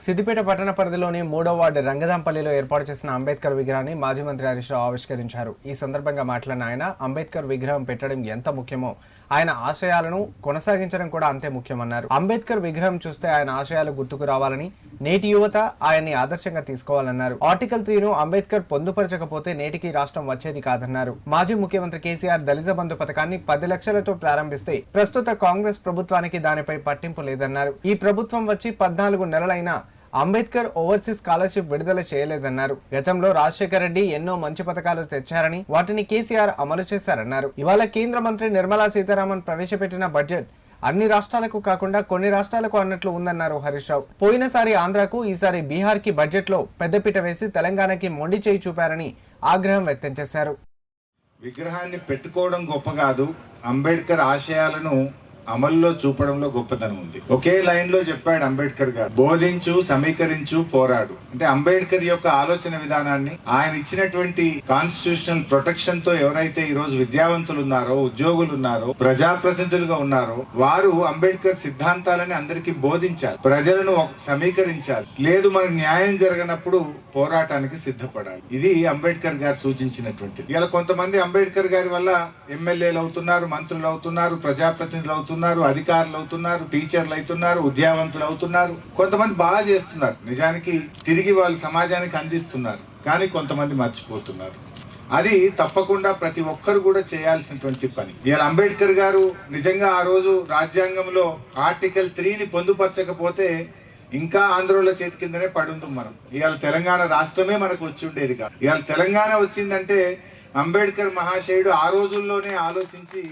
సిద్దిపేట పట్టణ పరిధిలోని 3వ వార్డు రంగదాంపల్లిలో ఏర్పాటు చేసిన అంబేద్కర్ విగ్రహాన్ని మాజీ మంత్రి హరీష్ రావు ఆవిష్కరించారు. ఈ సందర్భంగా మాట్లాడిన ఆయన అంబేద్కర్ విగ్రహం పెట్టడం ఎంత ముఖ్యమో ఆయన ఆశయాలను కొనసాగించడం కూడా అంతే ముఖ్యమన్నారు. అంబేద్కర్ విగ్రహం చూస్తే ఆయన ఆశయాలు గుర్తుకు రావాలని, నేటి యువత ఆయన్ని ఆదర్శంగా తీసుకోవాలన్నారు. ఆర్టికల్ 3ను అంబేద్కర్ పొందుపరచకపోతే నేటికి రాష్ట్రం వచ్చేది కాదన్నారు. మాజీ ముఖ్యమంత్రి కేసీఆర్ దళిత బంధు పథకాన్ని 10 లక్షలతో ప్రారంభిస్తే ప్రస్తుత కాంగ్రెస్ ప్రభుత్వానికి దానిపై పట్టింపు లేదన్నారు. ఈ ప్రభుత్వం వచ్చి 14 నెలలైనా అంబేద్కర్ ఓవర్సీస్ స్కాలర్షిప్ విడుదల చేయలేదన్నారు. గతంలో రాజశేఖర రెడ్డి ఎన్నో మంచి పథకాలు తెచ్చారని వాటిని కేసీఆర్ అమలు చేశారన్నారు. ఇవాళ కేంద్ర మంత్రి నిర్మలా సీతారామన్ ప్రవేశపెట్టిన బడ్జెట్ అన్ని రాష్ట్రాలకు కాకుండా కొన్ని రాష్ట్రాలకు అన్నట్లు ఉందన్నారు హరీష్ రావు. పోయినసారి ఆంధ్రాకు, ఈసారి బీహార్ కి బడ్జెట్ లో పెద్దపీట వేసి తెలంగాణకి మొండి చేయి చూపారని ఆగ్రహం వ్యక్తం చేశారు. విగ్రహాన్ని పెట్టుకోవడం గొప్ప కాదు, అంబేద్కర్ ఆశయాలను అమల్లో చూపడంలో గొప్పతనం ఉంది. ఒకే లైన్ లో చెప్పాడు అంబేద్కర్ గారు, బోధించు, సమీకరించు, పోరాడు. అంటే అంబేద్కర్ యొక్క ఆలోచన విధానాన్ని, ఆయన ఇచ్చినటువంటి కాన్స్టిట్యూషనల్ ప్రొటెక్షన్ తో ఎవరైతే ఈ రోజు విద్యావంతులు ఉన్నారో, ఉద్యోగులు ఉన్నారో, ప్రజాప్రతినిధులుగా ఉన్నారో వారు అంబేద్కర్ సిద్ధాంతాలని అందరికీ బోధించాలి, ప్రజలను సమీకరించాలి. లేదు మనకు న్యాయం జరగనప్పుడు పోరాటానికి సిద్ధపడాలి. ఇది అంబేద్కర్ గారు సూచించినటువంటిది. ఇలా కొంతమంది అంబేద్కర్ గారి వల్ల ఎమ్మెల్యేలు అవుతున్నారు, మంత్రులు అవుతున్నారు, ప్రజాప్రతినిధులు అవుతున్నారు, అధికారులు అవుతున్నారు, టీచర్లు అవుతున్నారు, ఉద్యావంతులు అవుతున్నారు. కొంతమంది బాగా చేస్తున్నారు, నిజానికి తిరిగి వాళ్ళు సమాజానికి అందిస్తున్నారు. కానీ కొంతమంది మర్చిపోతున్నారు. అది తప్పకుండా ప్రతి ఒక్కరు కూడా చేయాల్సినటువంటి పని. ఇవాళ అంబేద్కర్ గారు నిజంగా ఆ రోజు రాజ్యాంగంలో ఆర్టికల్ 3ని పొందుపరచకపోతే ఇంకా ఆంధ్రోళ్ళ చేతి కిందనే పడుంది. మనం ఇవాళ తెలంగాణ రాష్ట్రమే మనకు వచ్చి ఉండేది కాదు. ఇవాళ తెలంగాణ వచ్చిందంటే అంబేద్కర్ మహాశయుడు ఆ రోజుల్లోనే ఆలోచించి